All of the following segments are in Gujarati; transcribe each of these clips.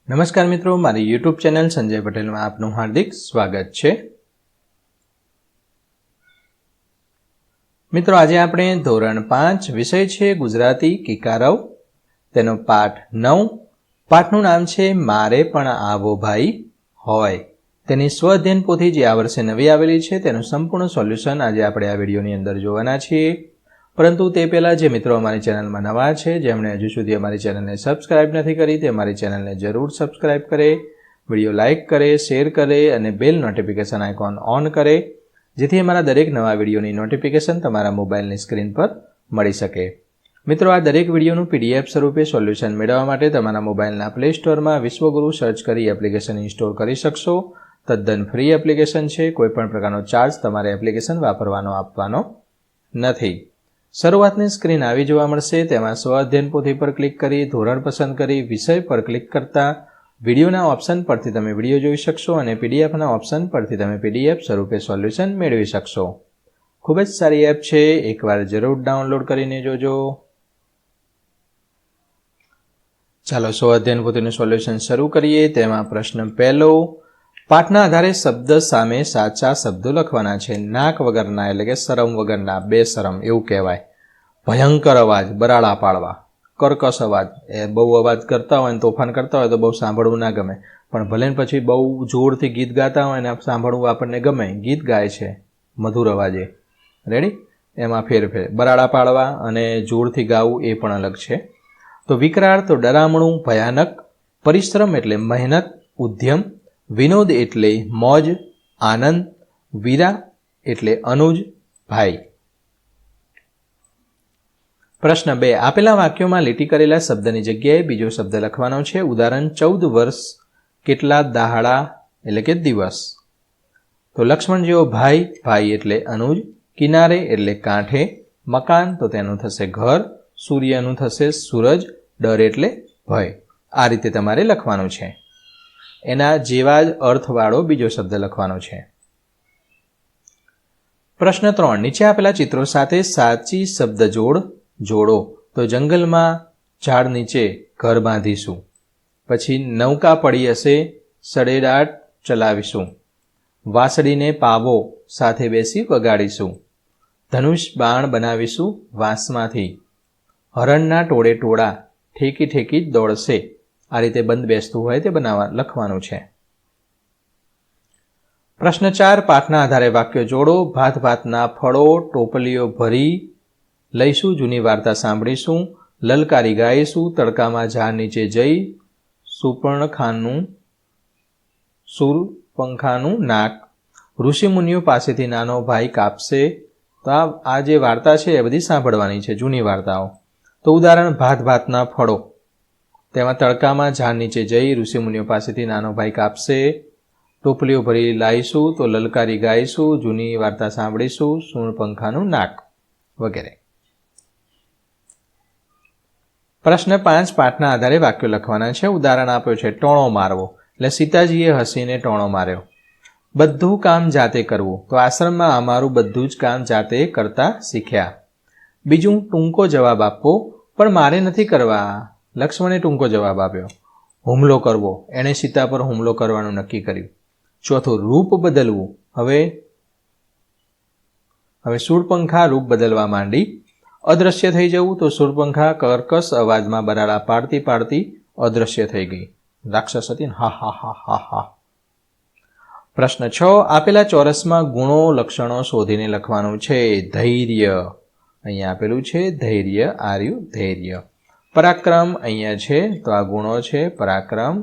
નમસ્કાર મિત્રો, મારી યુટ્યુબ ચેનલ સંજય પટેલમાં આપનું હાર્દિક સ્વાગત છે। મિત્રો, આજે આપણે ધોરણ 5 વિષય છે ગુજરાતી કિકારવ, તેનો પાઠ 9। પાઠનું નામ છે મારે પણ આવો ભાઈ હોય। તેની સ્વઅધ્યયન પોથી જે આ વર્ષે નવી આવેલી છે તેનું સંપૂર્ણ સોલ્યુશન આજે આપણે આ વિડીયોની અંદર જોવાના છીએ। પરંતુ તે પહેલાં જે મિત્રો અમારી ચેનલમાં નવા છે, જેમણે હજુ સુધી અમારી ચેનલને સબસ્ક્રાઇબ નથી કરી, તે અમારી ચેનલને જરૂર સબસ્ક્રાઇબ કરે, વિડીયો લાઇક કરે, શેર કરે અને બેલ નોટિફિકેશન આઇકોન ઓન કરે, જેથી અમારા દરેક નવા વિડીયોની નોટિફિકેશન તમારા મોબાઈલની સ્ક્રીન પર મળી શકે। મિત્રો, આ દરેક વિડીયોનું PDF સ્વરૂપે સોલ્યુશન મેળવવા માટે તમારા મોબાઈલના પ્લે સ્ટોરમાં વિશ્વગુરુ સર્ચ કરી એપ્લિકેશન ઇન્સ્ટોલ કરી શકશો। તદ્દન ફ્રી એપ્લિકેશન છે, કોઈપણ પ્રકારનો ચાર્જ તમારે એપ્લિકેશન વાપરવાનો આપવાનો નથી। શરૂઆતની સ્ક્રીન આવી જોવા મળશે, તેમાં સ્વઅધ્યયન પોથી પર ક્લિક કરી ધોરણ પસંદ કરી વિષય પર ક્લિક કરતા વિડીયોના ઓપ્શન પરથી તમે વિડીયો જોઈ શકશો અને પીડીએફના ઓપ્શન પરથી તમે PDF સ્વરૂપે સોલ્યુશન મેળવી શકશો। ખૂબ જ સારી એપ છે, એકવાર જરૂર ડાઉનલોડ કરીને જોજો। ચાલો સ્વઅધ્યયન પોથીનું સોલ્યુશન શરૂ કરીએ। તેમાં પ્રશ્ન પહેલો, પાઠના આધારે શબ્દ સામે સાચા શબ્દો લખવાના છે। નાક વગરના એટલે કે શરમ વગરના, બેશરમ એવું કહેવાય। ભયંકર અવાજ, બરાડા પાડવા। કર્કશ અવાજ, એ બહુ અવાજ કરતા હોય ને તોફાન કરતા હોય તો બહુ સાંભળવું ના ગમે, પણ ભલે પછી બહુ જોરથી ગીત ગાતા હોય ને સાંભળવું આપણને ગમે, ગીત ગાય છે મધુર અવાજે, રેડી, એમાં ફેરફેર। બરાડા પાડવા અને જોરથી ગાવું એ પણ અલગ છે। તો વિકરાળ તો ડરામણું, ભયાનક। પરિશ્રમ એટલે મહેનત, ઉદ્યમ। વિનોદ એટલે મોજ, આનંદ। વીરા એટલે અનુજ, ભાઈ। પ્રશ્ન 2, આપેલા વાક્યોમાં લીટી કરેલા શબ્દની જગ્યાએ બીજો શબ્દ લખવાનો છે। ઉદાહરણ, 14 વર્ષ કેટલા દાહડા એટલે કે દિવસ। તો લક્ષ્મણ જેવો ભાઈ, ભાઈ એટલે અનુજ। કિનારે એટલે કાંઠે। મકાન તો તેનું થશે ઘર। સૂર્યનું થશે સૂરજ। ડર એટલે ભય। આ રીતે તમારે લખવાનું છે। એના જેવા જ અર્થવાળો બીજો શબ્દ લખવાનો છે। પ્રશ્ન 3, નીચે આપેલા ચિત્રો સાથે સાચી શબ્દ જોડો। તો જંગલમાં ઝાડ નીચે ઘર બાંધીશું। પછી નૌકા પડી હશે, સડેડાટ ચલાવીશું। વાંસળીને પાવો સાથે બેસી વગાડીશું। ધનુષ બાણ બનાવીશું વાંસમાંથી। હરણના ટોળે ટોળા ઠેકી ઠેકી દોડશે। આ રીતે બંધ બેસતું હોય તે લખવાનું છે। પ્રશ્ન 4, પાઠના આધારે વાક્યો જોડો। ભાત ભાતના ફળો, ટોપલીઓ ભરી લઈશું, જૂની વાર્તા સાંભળીશું। લલકારી ગાઈશું, તડકામાં ઝાડ નીચે જઈ શૂરપંખાનું નાક। ઋષિમુનિઓ પાસેથી નાનો ભાઈ કાપશે। તો આ જે વાર્તા છે એ બધી સાંભળવાની છે, જૂની વાર્તાઓ। તો ઉદાહરણ, ભાત ભાતના ફળો, તેમાં તડકામાં ઝાડ નીચે જઈ ઋષિમુનિઓ પાસેથી નાનો ભાઈ કાપશે। ટોપલીઓ ભરી લાવીશું તો લલકારી ગાઈશું, જૂની વાર્તા સાંભળીશું, શૂરપંખાનું નાક વગેરે। પ્રશ્ન 5, પાઠના આધારે વાક્યો લખવાના છે। ઉદાહરણ આપ્યો છે, ટોણો મારવો એટલે સીતાજીએ હસીને ટોણો માર્યો। બધું કામ જાતે કરવું, તો આશ્રમમાં અમારું બધું જ કામ જાતે કરતા શીખ્યા। બીજું, ટૂંકો જવાબ આપવો, પણ મારે નથી કરવા, લક્ષ્મણે ટૂંકો જવાબ આપ્યો। હુમલો કરવો, એણે સીતા પર હુમલો કરવાનું નક્કી કર્યું। ચોથું, રૂપ બદલવું, હવે શૂરપંખા રૂપ બદલવા માંડી। અદ્રશ્ય થઈ જવું, તો શૂરપંખા કર્કશ અવાજમાં બરાડા પાડતી પાડતી અદ્રશ્ય થઈ ગઈ, રાક્ષસ હતી ને, હા હા હા હા હા। પ્રશ્ન 6, આપેલા ચોરસમાં ગુણો લક્ષણો શોધીને લખવાનું છે। ધૈર્ય, અહીંયા આપેલું છે ધૈર્ય, આર્યું ધૈર્ય। પરાક્રમ અહીંયા છે, તો આ ગુણો છે પરાક્રમ।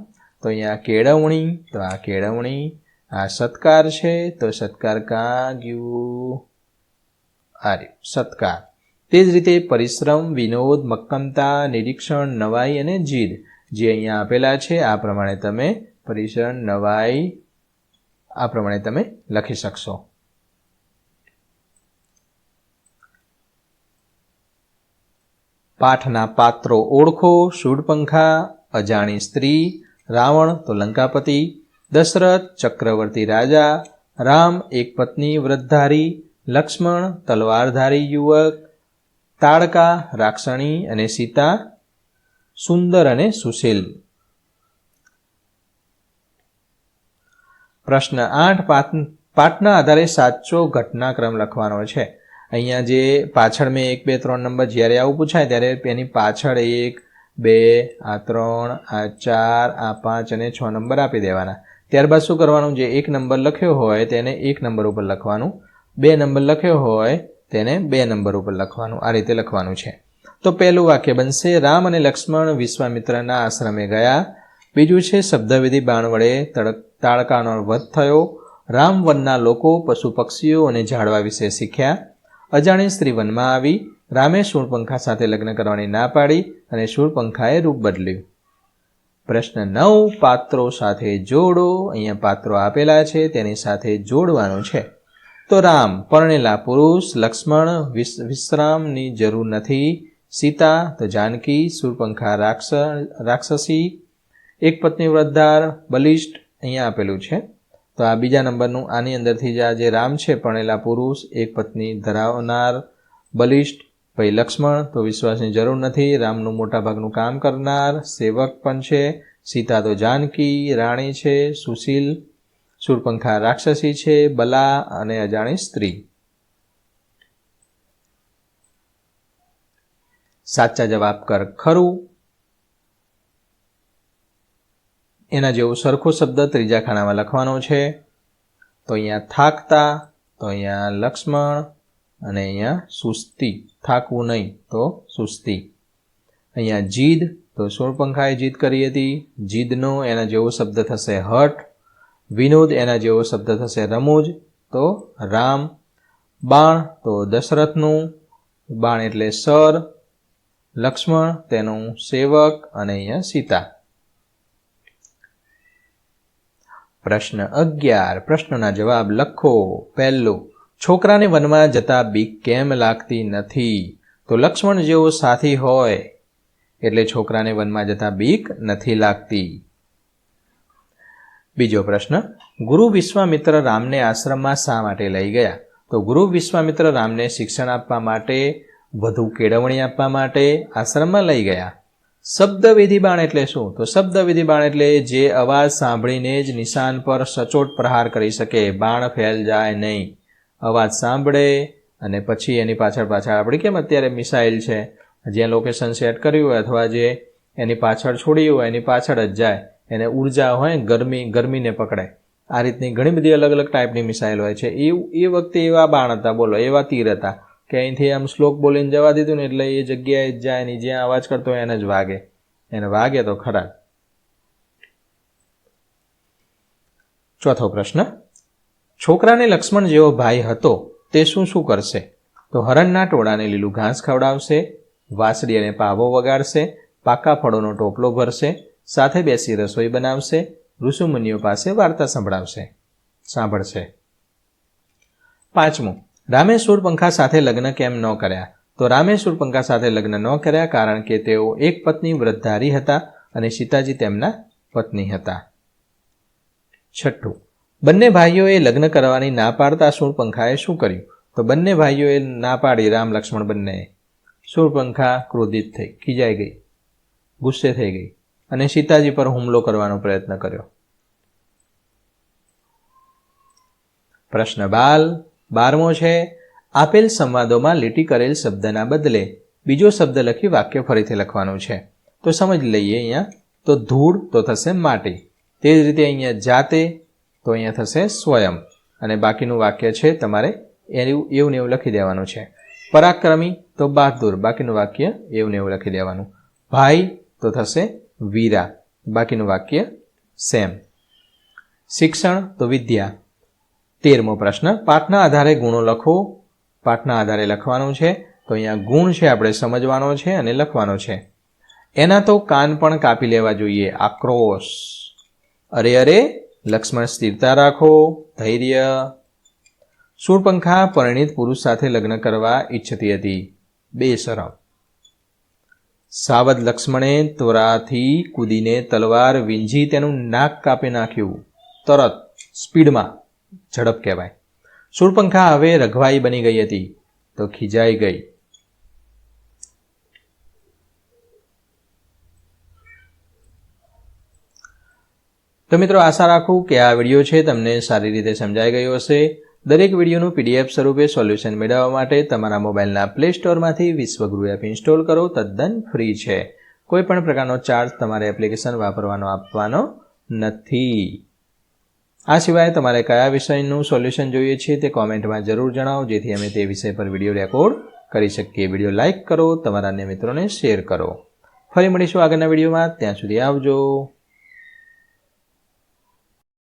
તો અહીંયા કેળવણી, તો આ કેળવણી। આ સત્કાર છે, તો સત્કાર કાં ગયું, આર્યું સત્કાર। તે જ રીતે પરિશ્રમ, વિનોદ, મક્કમતા, નિરીક્ષણ, નવાઈ અને જીદ જે અહીંયા આપેલા છે આ પ્રમાણે તમે પરિશ્રમ, નવાઈ આ પ્રમાણે તમે લખી શકશો। પાઠના પાત્રો ઓળખો। શૂરપંખા અજાણી સ્ત્રી, રાવણ તો લંકાપતિ, દશરથ ચક્રવર્તી રાજા, રામ એક પત્ની વ્રતધારી, લક્ષ્મણ તલવારધારી યુવક, તાડકા રાક્ષણી અને સીતા સુંદર અને સુશીલ। પ્રશ્ન 8 પાઠના આધારે સાચો ઘટનાક્રમ લખવાનો છે. અહીંયા જે પાછળ મેં 1, 2, 3 નંબર જ્યારે આવું પૂછાય ત્યારે એની પાછળ 1, 2, આ 3, આ 4, આ 5 અને 6 નંબર આપી દેવાના. ત્યારબાદ શું કરવાનું, જે 1 નંબર લખ્યો હોય તેને 1 નંબર ઉપર લખવાનું, 2 નંબર લખ્યો હોય તેને 2 નંબર ઉપર લખવાનું. આ રીતે લખવાનું છે. તો પહેલું વાક્ય બનશે, રામ અને લક્ષ્મણ વિશ્વામિત્રના આશ્રમે ગયા. બીજું છે, શબ્દવિધિ બાણ વડે તાડકાનો વધ થયો. રામ વનના લોકો, પશુ પક્ષીઓ અને ઝાડવા વિશે શીખ્યા. અજાણી સ્ત્રી વનમાં આવી. રામે શૂળપંખા સાથે લગ્ન કરવાની ના પાડી અને શૂળપંખાએ રૂપ બદલ્યું. પ્રશ્ન 9 પાત્રો સાથે જોડો. અહીંયા પાત્રો આપેલા છે તેની સાથે જોડવાનું છે. તો રામ પરણેલા પુરુષ, લક્ષ્મણ વિશ્રામની જરૂર નથી, સીતા તો જાનકી, શૂળપંખા રાક્ષસી, એક પત્ની વ્રતધાર, બલિષ્ઠ અહીંયા આપેલું છે. તો આ બીજા નંબરનું આની અંદરથી જે રામ છે પરણેલા પુરુષ, એક પત્ની ધરાવનાર, બલિષ્ઠ, પછી લક્ષ્મણ તો વિશ્વાસની જરૂર નથી, રામનું મોટાભાગનું કામ કરનાર, સેવક પણ છે, સીતા તો જાનકી રાણી છે, સુશીલ, શૂળપંખા રાક્ષસી છે, બલા અને અજાણી સ્ત્રી. સાચા જવાબ કર ખરું. એના જેવો સરખો શબ્દ ત્રીજા ખાનામાં લખવાનો છે. તો અહીંયા થાકતા, તો અહીંયા લક્ષ્મણ અને અહીંયા સુસ્તી, થાકવું નહીં તો સુસ્તી. અહીંયા જીદ તો શૂળપંખાએ જીદ કરી હતી, જીદનો એના જેવો શબ્દ થશે હઠ. વિનોદ એના જેવો શબ્દ થશે રમૂજ તો રામ. બાણ તો દશરથનું, બાણ એટલે સર. લક્ષ્મણ તેનું સેવક અને અહીંયા સીતા. પ્રશ્ન 11 પ્રશ્નના જવાબ લખો. પહેલું, છોકરાને વનમાં જતા બીક કેમ લાગતી નથી? તો લક્ષ્મણ જેવો સાથી હોય એટલે છોકરાને વનમાં જતા બીક નથી લાગતી. બીજો પ્રશ્ન, ગુરુ વિશ્વામિત્ર રામને આશ્રમમાં શા માટે લઈ ગયા? તો ગુરુ વિશ્વામિત્ર રામને શિક્ષણ આપવા માટે, વધુ કેળવણી આપવા માટે આશ્રમમાં લઈ ગયા. શબ્દવિધિ બાણ એટલે શું? તો શબ્દવિધિ બાણ એટલે જે અવાજ સાંભળીને જ નિશાન પર સચોટ પ્રહાર કરી શકે, બાણ ફેલ જાય નહીં. અવાજ સાંભળે અને પછી એની પાછળ આપણી કેમ અત્યારે મિસાઇલ છે, જ્યાં લોકેશન સેટ કર્યું હોય અથવા જે એની પાછળ છોડી હોય એની પાછળ જ જાય, એને ઉર્જા હોય ગરમીને પકડે. આ રીતની ઘણી બધી અલગ અલગ ટાઈપની મિસાઇલ હોય છે. એ વખતે એવા બાણ હતા, બોલો એવા તીર હતા કે અહીંથી આમ શ્લોક બોલીને જવા દીધું ને એટલે એ જગ્યાએ જ જાય નહીં, જ્યાં અવાજ કરતો હોય એને જ વાગે. એને વાગે તો ખરા. ચોથો પ્રશ્ન, છોકરાને લક્ષ્મણ જેવો ભાઈ હતો તે શું કરશે? તો હરણના ટોળાને લીલું ઘાસ ખવડાવશે, વાંસળી અને પાવો વગાડશે, પાકા ફળોનો ટોપલો ભરશે, સાથે બેસી રસોઈ બનાવશે, ઋષિમુનિઓ પાસે વાર્તા સાંભળશે. પાંચમું, રામે શૂળપંખા સાથે લગ્ન કેમ ન કર્યા? તો રામે શૂળપંખા સાથે લગ્ન ન કર્યા કારણ કે તેઓ એક પત્ની વ્રતધારી હતા અને સીતાજી તેમના પત્ની હતા. છઠ્ઠું, બંને ભાઈઓએ લગ્ન કરવાની ના પાડતા શૂળપંખાએ શું કર્યું? તો બંને ભાઈઓએ ના પાડી, રામ લક્ષ્મણ બંનેએ. શૂળપંખા ક્રોધિત થઈ, ખીજાઈ ગઈ, ગુસ્સે થઈ ગઈ અને સીતાજી પર હુમલો કરવાનો પ્રયત્ન કર્યો. પ્રશ્ન 12મો છે, આપેલ સંવાદોમાં લીટી કરેલ શબ્દના બદલે બીજો શબ્દ લખી વાક્ય ફરીથી લખવાનું છે. તો સમજ લઈએ. અહીંયા તો ધૂળ તો થશે માટી, તે જ રીતે અહીંયા જાતે તો અહીંયા થશે સ્વયં, અને બાકીનું વાક્ય છે તમારે એવું ને એવું લખી દેવાનું છે. પરાક્રમી તો બહાદુર, બાકીનું વાક્ય એવું ને એવું લખી દેવાનું. ભાઈ તો થશે વીરા, બાકીનું વાક્ય સેમ. શિક્ષણ તો વિદ્યા. 13મો પ્રશ્ન, પાઠના આધારે ગુણો લખો. પાઠના આધારે લખવાનું છે. તો અહીંયા ગુણ છે આપણે સમજવાનો છે અને લખવાનો છે. એના તો કાન પણ કાપી લેવા જોઈએ, આક્રોશ. અરે અરે, લક્ષ્મણ સ્થિરતા રાખો, ધૈર્ય. શૂળપંખા પરિણીત પુરુષ સાથે લગ્ન કરવા ઈચ્છતી હતી, બેશરમ. સાવધ લક્ષ્મણે ત્વરાથી કૂદીને તલવાર વીંજી તેનું નાક કાપી નાખ્યું, તરત, સ્પીડમાં, ઝડપ કહેવાય. શૂળપંખા હવે રઘવાઈ બની ગઈ હતી તો ખીજાઈ ગઈ. તો મિત્રો આશા રાખું કે આ વિડીયો છે તમને સારી રીતે સમજાઈ ગયો હશે. દરેક વિડીયોનું PDF સ્વરૂપે સોલ્યુશન મેળવવા માટે તમારા મોબાઈલના પ્લે સ્ટોરમાંથી વિશ્વગુરુ એપ ઇન્સ્ટોલ કરો. તદ્દન ફ્રી છે. કોઈ પણ પ્રકારનો ચાર્જ તમારે એપ્લિકેશન વાપરવાનો આપવાનો નથી. આ સિવાય તમારે કયા વિષયનું સોલ્યુશન જોઈએ છે તે કોમેન્ટમાં જરૂર જણાવો, જેથી અમે તે વિષય પર વિડીયો રેકોર્ડ કરી શકીએ. વિડીયો લાઇક કરો, તમારા અન્ય મિત્રોને શેર કરો. ફરી મળીશું આગળના વિડીયોમાં. ત્યાં સુધી આવજો.